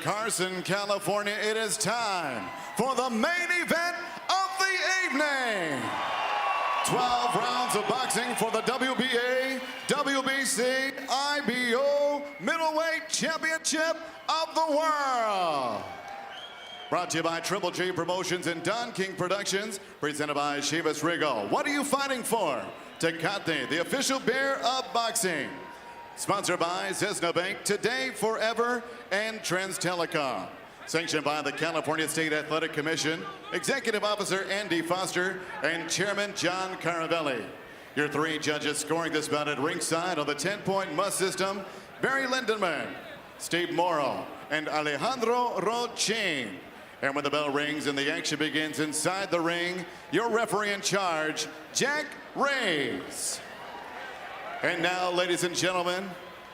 Carson, California, it is time for the main event of the evening. 12 rounds of boxing for the WBA, WBC, IBO Middleweight Championship of the World. Brought to you by Triple G Promotions and Don King Productions, presented by Chivas Regal. What are you fighting for? Tecate, the official beer of boxing. Sponsored by Cisna Bank, Today, Forever, and Trans Telecom. Sanctioned by the California State Athletic Commission, Executive Officer Andy Foster, and Chairman John Caravelli. Your three judges scoring this bout at ringside on the 10-point must system, Barry Lindenman, Steve Morrow, and Alejandro Rochin. And when the bell rings and the action begins inside the ring, your referee in charge, Jack Reyes. And now, ladies and gentlemen,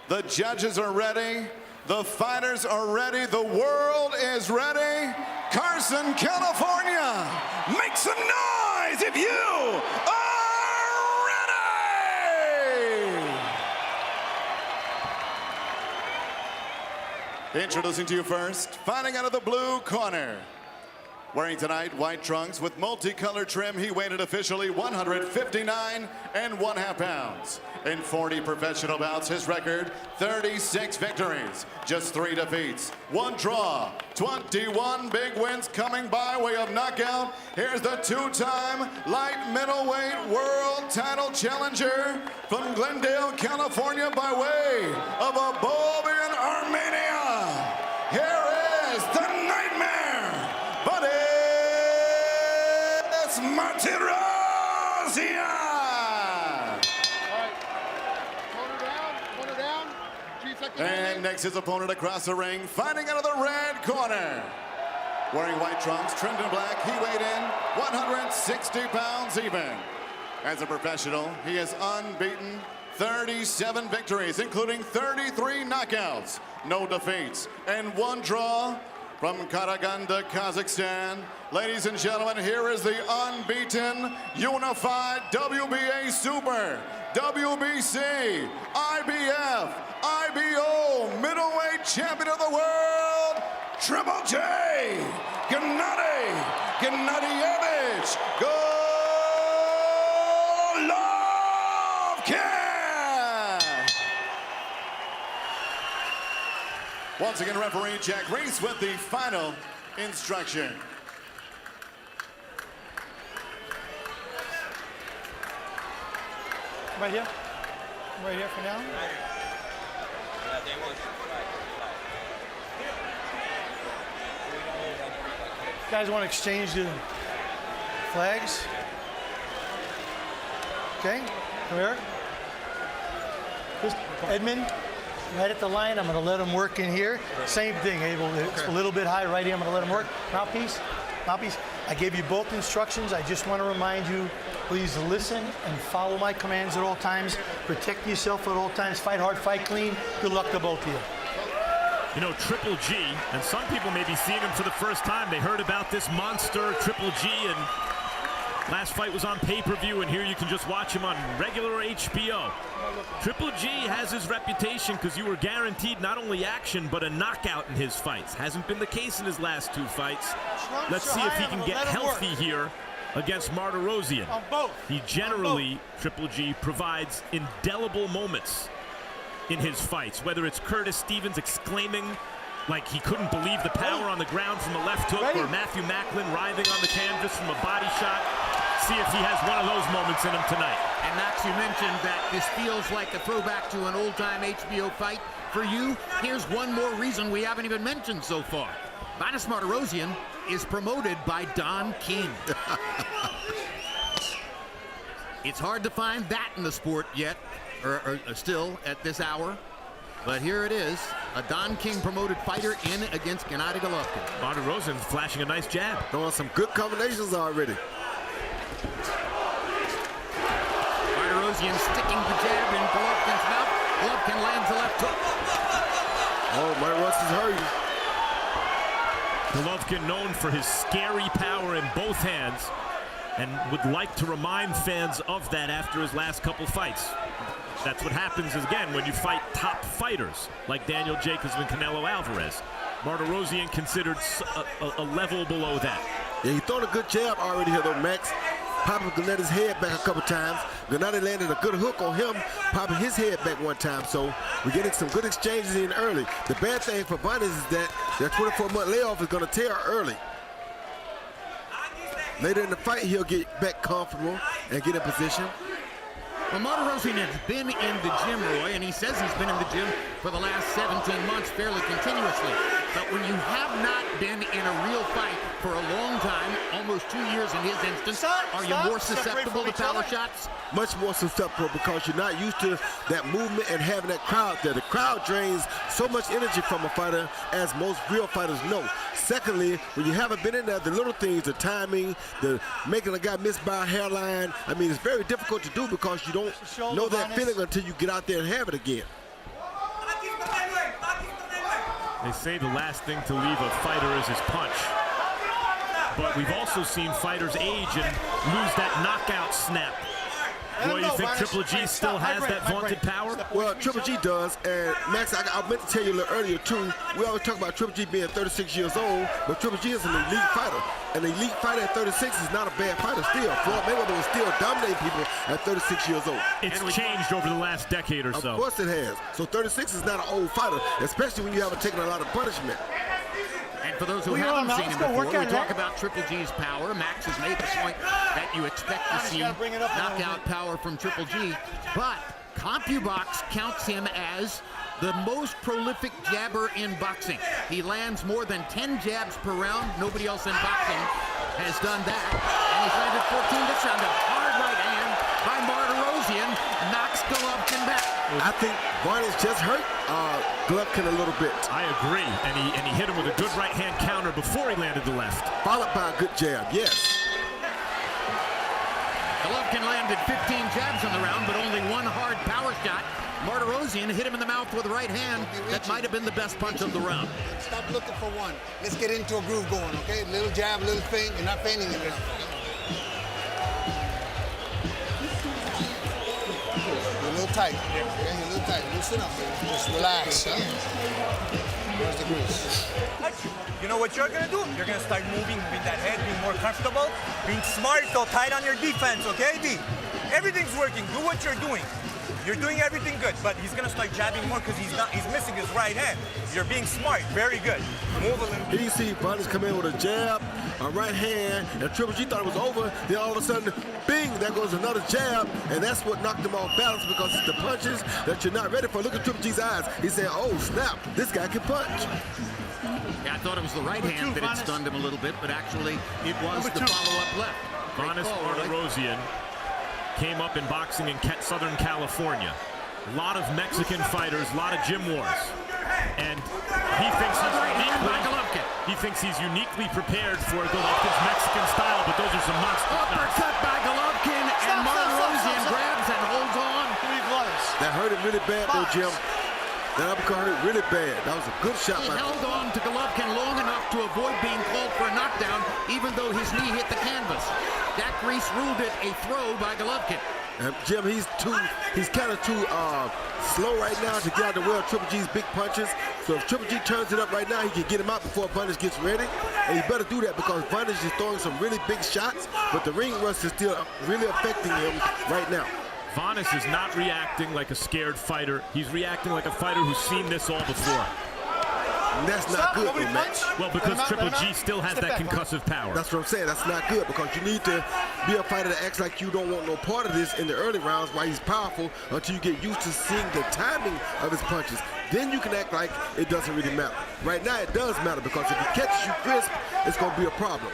the judges are ready, the fighters are ready, the world is ready. Carson, California, make some noise if you are ready! Introducing to you first, fighting out of the blue corner. Wearing tonight white trunks with multicolored trim, he weighed officially 159.5 pounds. In 40 professional bouts, his record, 36 victories, just 3 defeats, 1 draw, 21 big wins coming by way of knockout. Here's the 2-time light middleweight world title challenger from Glendale, California by way of Abovian, Armenia. Here is the Nightmare, but it's Martirosyan. And next, his opponent across the ring, fighting out of the red corner. Wearing white trunks, trimmed in black, he weighed in 160 pounds even. As a professional, he is unbeaten, 37 victories, including 33 knockouts, no defeats, and 1 draw. From Gennady, Kazakhstan, ladies and gentlemen, here is the unbeaten, unified WBA Super, WBC, IBF, IBO Middleweight Champion of the World, Triple J, Gennady Golovkin. Once again, referee Jack Reyes with the final instruction. Right here? Right here for now? You guys want to exchange the flags? Okay, come here. Edmund, right at the line, I'm going to let him work in here. Same thing, it's a little bit high right here, I'm going to let him work. Mouthpiece, mouthpiece. I gave you both instructions. I just want to remind you, please listen and follow my commands at all times. Protect yourself at all times. Fight hard, fight clean. Good luck to both of you. You know, Triple G, and some people may be seeing him for the first time. They heard about this monster, Triple G, and last fight was on pay-per-view, and here you can just watch him on regular HBO. Triple G has his reputation because you were guaranteed not only action, but a knockout in his fights. Hasn't been the case in his last 2 fights. Let's see if he can get healthy here against Martirosyan. He generally, Triple G, provides indelible moments in his fights, whether it's Curtis Stevens exclaiming like he couldn't believe the power on the ground from a left hook, or Matthew Macklin writhing on the canvas from a body shot. See if he has one of those moments in him tonight. And Max, you mentioned that this feels like a throwback to an old-time HBO fight. For you, here's one more reason we haven't even mentioned so far. Vanes Martirosyan is promoted by Don King. It's hard to find that in the sport yet, or still at this hour. But here it is, a Don King promoted fighter in against Gennady Golovkin. Martirosyan flashing a nice jab. Throwing some good combinations already. Martirosyan sticking the jab in Golovkin's mouth. Golovkin lands a left hook. Oh, Martirosyan's hurting. Golovkin known for his scary power in both hands, and would like to remind fans of that after his last couple fights. That's what happens, again, when you fight top fighters like Daniel Jacobs and Canelo Alvarez. Martirosyan considered a level below that. Yeah, he's thrown a good jab already here, though, Max. Popping Gennady's head back a couple times. Gennady landed a good hook on him, popping his head back one time. So we're getting some good exchanges in early. The bad thing for Vanes is that their 24-month layoff is going to tear early. Later in the fight, he'll get back comfortable and get in position. Well, Martirosyan has been in the gym, Roy, and he says he's been in the gym for the last 17 months fairly continuously. But when you have not been in a real fight for a long time, almost 2 years in his instance, are you more susceptible to power shots? Much more susceptible because you're not used to that movement and having that crowd there. The crowd drains so much energy from a fighter, as most real fighters know. Secondly, when you haven't been in there, the little things, the timing, the making a guy miss by a hairline, I mean, it's very difficult to do because you don't know that feeling until you get out there and have it again. They say the last thing to leave a fighter is his punch. But we've also seen fighters age and lose that knockout snap. Roy, you think Triple G still has that vaunted power? Well, Triple G does, and Max, I meant to tell you a little earlier too, we always talk about Triple G being 36 years old, but Triple G is an elite fighter. An elite fighter at 36 is not a bad fighter still. Floyd Mayweather was still dominating people at 36 years old. It's changed over the last decade or so. Of course it has. So 36 is not an old fighter, especially when you haven't taken a lot of punishment. And for those who haven't seen him before, we talk about Triple G's power. Max has made the point that you expect to see knockout power from Triple G. But CompuBox counts him as the most prolific jabber in boxing. He lands more than 10 jabs per round. Nobody else in boxing has done that. And he's landed 14 this round. A hard right hand by Martirosyan knocks Golovkin back. I think Varney's just hurt Golovkin a little bit. I agree, and he hit him with a good right hand counter before he landed the left. Followed by a good jab, yes. Golovkin landed 15 jabs in the round, but only one hard power shot. Martirosyan hit him in the mouth with the right hand. That might have been the best punch of the round. Stop looking for one. Let's get into a groove going, okay? Little jab, little feint. You're not feinting it now. You're a little tight. Okay, you're a little tight. Loosen up. Just relax. Huh? Where's the grease? You know what you're going to do? You're going to start moving that head, being more comfortable, being smart, so tight on your defense, okay, D? Everything's working. Do what you're doing. You're doing everything good, but he's going to start jabbing more because he's missing his right hand. You're being smart. Very good. Move a little bit. You see Varney's come in with a jab, a right hand, and Triple G thought it was over. Then all of a sudden, bing, there goes another jab, and that's what knocked him off balance because it's the punches that you're not ready for. Look at Triple G's eyes. He said, oh, snap, this guy can punch. Yeah, I thought it was the right hand that had stunned him a little bit, but actually it was the follow-up left. Vanes Martirosyan came up in boxing in Southern California. A lot of Mexican fighters, a lot of gym wars. And he thinks he's uniquely prepared for Golovkin's Mexican style, but those are some monster shots. Uppercut by Golovkin, and Martirosyan grabs and holds on. That hurt him really bad, though, Jim. That uppercut hurt really bad. That was a good shot. He held on to Golovkin long enough to avoid being called for a knockdown, even though his knee hit the canvas. Dak Reese ruled it a throw by Golovkin. Jim, he's kind of too slow right now to get out of the way of Triple G's big punches. So if Triple G turns it up right now, he can get him out before Vanes gets ready. And he better do that because Vanes is throwing some really big shots, but the ring rust is still really affecting him right now. Vanes is not reacting like a scared fighter. He's reacting like a fighter who's seen this all before. And that's not good, Max. Well, because Triple G still has that concussive power. That's what I'm saying. That's not good because you need to be a fighter that acts like you don't want no part of this in the early rounds while he's powerful until you get used to seeing the timing of his punches. Then you can act like it doesn't really matter. Right now, it does matter because if he catches you crisp, it's going to be a problem.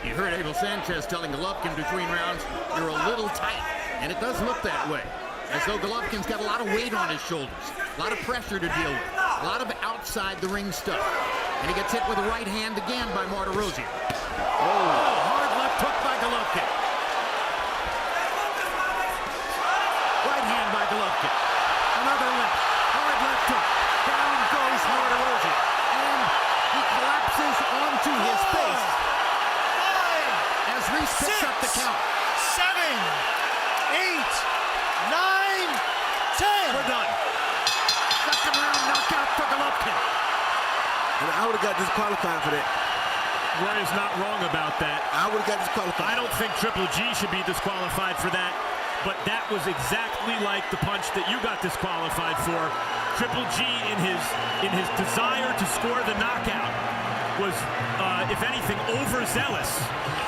You heard Abel Sanchez telling Golovkin between rounds, you're a little tight. And it does look that way. As though Golovkin's got a lot of weight on his shoulders. A lot of pressure to deal with. A lot of outside the ring stuff. And he gets hit with a right hand again by Martirosyan. Oh, hard left hook by Golovkin. Right hand by Golovkin. Another left. Hard left hook. Down goes Martirosyan. And he collapses onto his face. As Reese picks up the count. 7, 8, 9, 10. We're done. Second round knockout for Golovkin. and I would have got disqualified for that. Roy is not wrong about that. I would have got disqualified. I don't think Triple G should be disqualified for that, but that was exactly like the punch that you got disqualified for. Triple G, in his desire to score the knockout, was, if anything, overzealous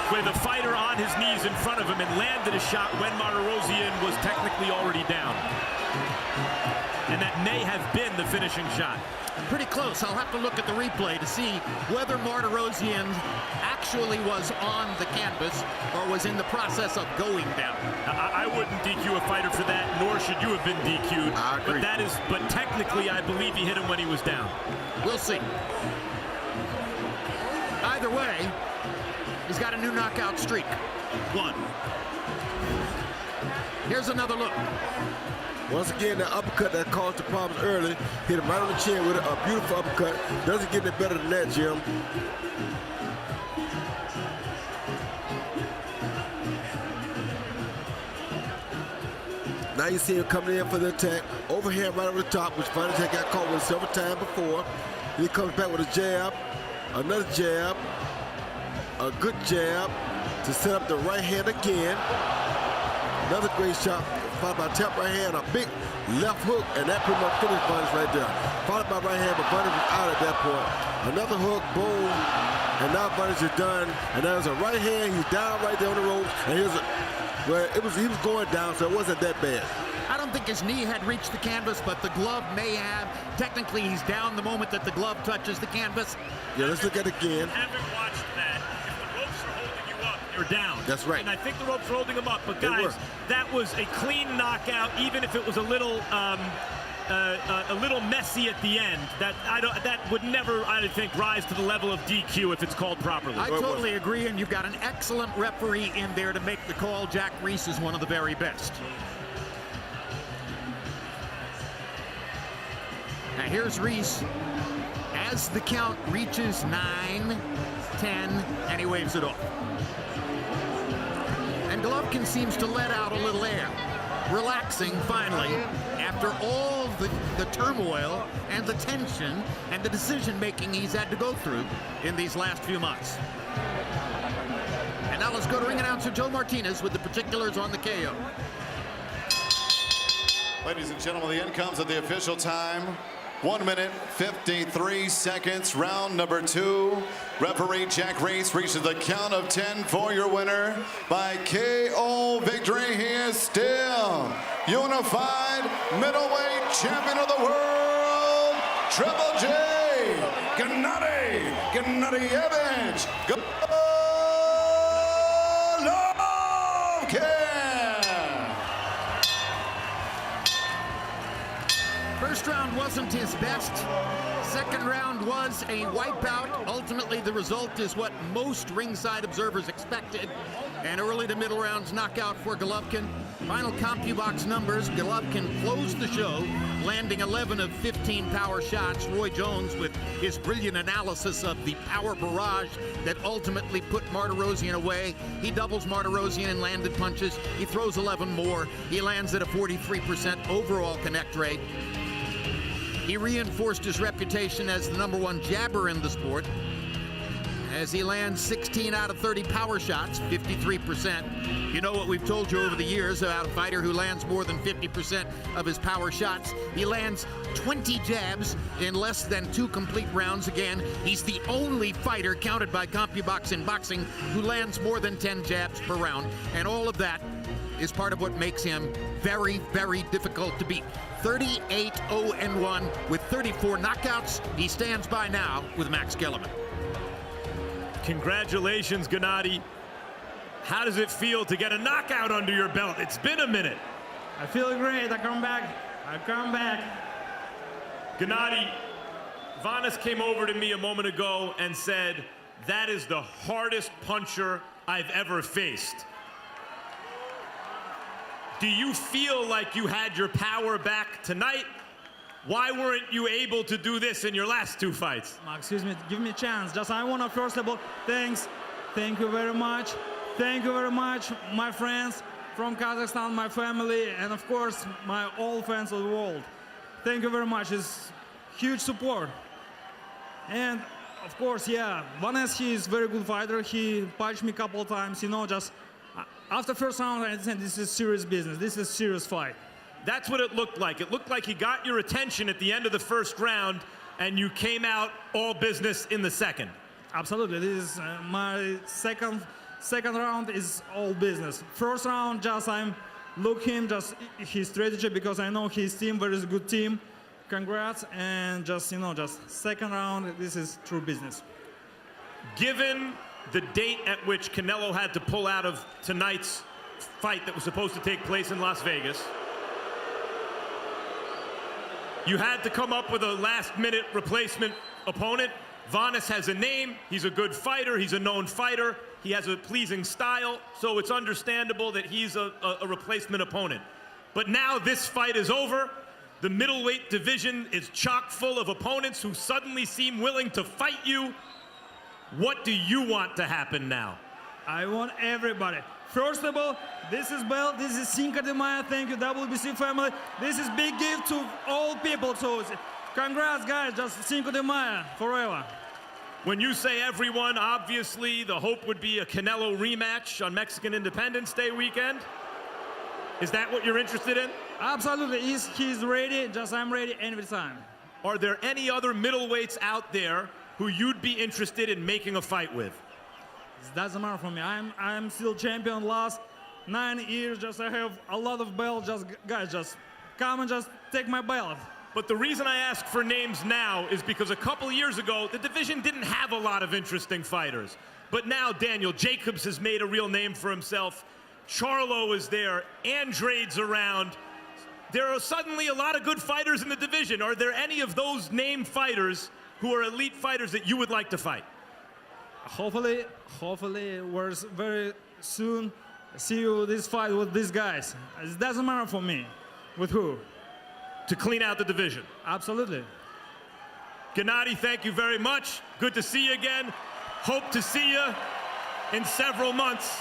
with a fighter on his knees in front of him and landed a shot when Martirosyan was technically already down. And that may have been the finishing shot. Pretty close. I'll have to look at the replay to see whether Martirosyan actually was on the canvas or was in the process of going down. I wouldn't DQ a fighter for that, nor should you have been DQ'd. I agree. But technically, I believe he hit him when he was down. We'll see. Either way, he's got a new knockout streak. 1. Here's another look. Once again, the uppercut that caused the problems early, hit him right on the chin with a beautiful uppercut. Doesn't get any better than that, Jim. Now you see him coming in for the attack. Overhand right over the top, which finally got caught with several times before. Then he comes back with a jab, another jab, a good jab to set up the right hand again. Another great shot, followed by tap right hand, a big left hook, and that pretty much finished Vargas right there. Followed by right hand, but Vargas was out at that point. Another hook, boom, and now Vargas is done. And there's a right hand, he's down right there on the ropes, and here's a, well, he was going down, so it wasn't that bad. I don't think his knee had reached the canvas, but the glove may have. Technically, he's down the moment that the glove touches the canvas. Yeah, let's look at it again. Haven't watched that. If the ropes are holding you up, you're down. That's right. And I think the ropes are holding him up. But guys, that was a clean knockout, even if it was a little messy at the end. That would never, I think, rise to the level of DQ if it's called properly. I totally agree, and you've got an excellent referee in there to make the call. Jack Reese is one of the very best. Now here's Reese as the count reaches 9, 10, and he waves it off. And Golovkin seems to let out a little air, relaxing finally after all the turmoil and the tension and the decision-making he's had to go through in these last few months. And now let's go to ring announcer Joe Martinez with the particulars on the KO. Ladies and gentlemen, the end comes at the official time. 1 minute, 53 seconds, round number 2. Referee Jack Reese reaches the count of 10 for your winner by KO victory. He is still unified middleweight champion of the world, Triple J, Gennady Golovkin. First round wasn't his best. Second round was a wipeout. Ultimately, the result is what most ringside observers expected. An early to middle rounds knockout for Golovkin. Final CompuBox numbers, Golovkin closed the show, landing 11 of 15 power shots. Roy Jones with his brilliant analysis of the power barrage that ultimately put Martirosyan away. He doubles Martirosyan in landed punches. He throws 11 more. He lands at a 43% overall connect rate. He reinforced his reputation as the #1 jabber in the sport as he lands 16 out of 30 power shots, 53%. You know what we've told you over the years about a fighter who lands more than 50% of his power shots. He lands 20 jabs in less than 2 complete rounds. Again, he's the only fighter counted by CompuBox in boxing who lands more than 10 jabs per round. And all of that is part of what makes him very, very difficult to beat. 38-0-1 with 34 knockouts. He stands by now with Max Kellerman. Congratulations, Gennady. How does it feel to get a knockout under your belt? It's been a minute. I feel great. I come back. Gennady, Vanes came over to me a moment ago and said, that is the hardest puncher I've ever faced. Do you feel like you had your power back tonight? Why weren't you able to do this in your last 2 fights? Excuse me, give me a chance. Just I want to first of all, thanks. Thank you very much. Thank you very much, my friends from Kazakhstan, my family, and of course, all fans of the world. Thank you very much. It's huge support. And of course, yeah, Vanes, he is very good fighter. He punched me a couple of times, you know, just after first round, I said, this is serious business. This is a serious fight. That's what it looked like. It looked like he got your attention at the end of the first round, and you came out all business in the second. Absolutely. This is my second round is all business. First round, just I'm looking just his strategy because I know his team very good team. Congrats, and just you know, just second round, this is true business. Given the date at which Canelo had to pull out of tonight's fight that was supposed to take place in Las Vegas, you had to come up with a last-minute replacement opponent. Vanes has a name, he's a good fighter, he's a known fighter, he has a pleasing style, so it's understandable that he's a replacement opponent. But now this fight is over. The middleweight division is chock full of opponents who suddenly seem willing to fight you. What do you want to happen now? I want everybody. First of all, this is belt, this is Cinco de Mayo, thank you WBC family. This is big gift to all people, so congrats guys, just Cinco de Mayo forever. When you say everyone, obviously the hope would be a Canelo rematch on Mexican Independence Day weekend. Is that what you're interested in? Absolutely, he's ready, just I'm ready anytime. Are there any other middleweights out there who you'd be interested in making a fight with? It doesn't matter for me. I'm still champion last 9 years. Just I have a lot of belts. Just guys, just come and just take my belt. But the reason I ask for names now is because a couple years ago, the division didn't have a lot of interesting fighters. But now Daniel Jacobs has made a real name for himself. Charlo is there. Andrade's around. There are suddenly a lot of good fighters in the division. Are there any of those named fighters who are elite fighters that you would like to fight? Hopefully, we're very soon see you this fight with these guys. It doesn't matter for me. With who? To clean out the division. Absolutely. Gennady, thank you very much. Good to see you again. Hope to see you in several months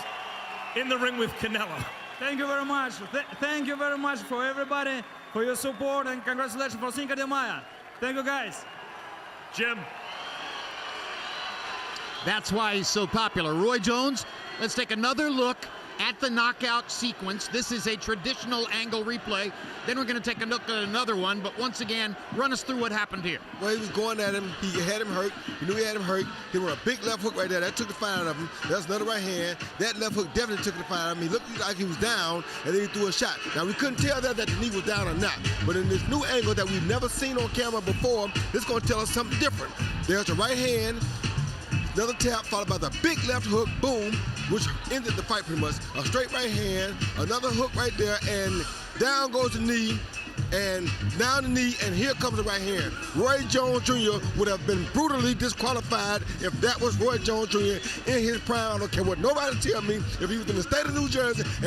in the ring with Canelo. Thank you very much. Thank you very much for everybody, for your support, and congratulations for Cinco de Mayo. Thank you, guys. Jim. That's why he's so popular. Roy Jones, let's take another look at the knockout sequence. This is a traditional angle replay. Then we're going to take a look at another one, but once again, run us through what happened here. Well, he was going at him. He had him hurt. He knew he had him hurt. He went a big left hook right there. That took the fight out of him. That's another right hand. That left hook definitely took the fight out of him. He looked like he was down, and then he threw a shot. Now, we couldn't tell that the knee was down or not, but in this new angle that we've never seen on camera before, this is going to tell us something different. There's the right hand, another tap followed by the big left hook, boom, which ended the fight pretty much. A straight right hand, another hook right there, and down goes the knee, and down the knee, and here comes the right hand. Roy Jones Jr. would have been brutally disqualified if that was Roy Jones Jr. in his prime. I don't care what nobody tell me. If he was in the state of New Jersey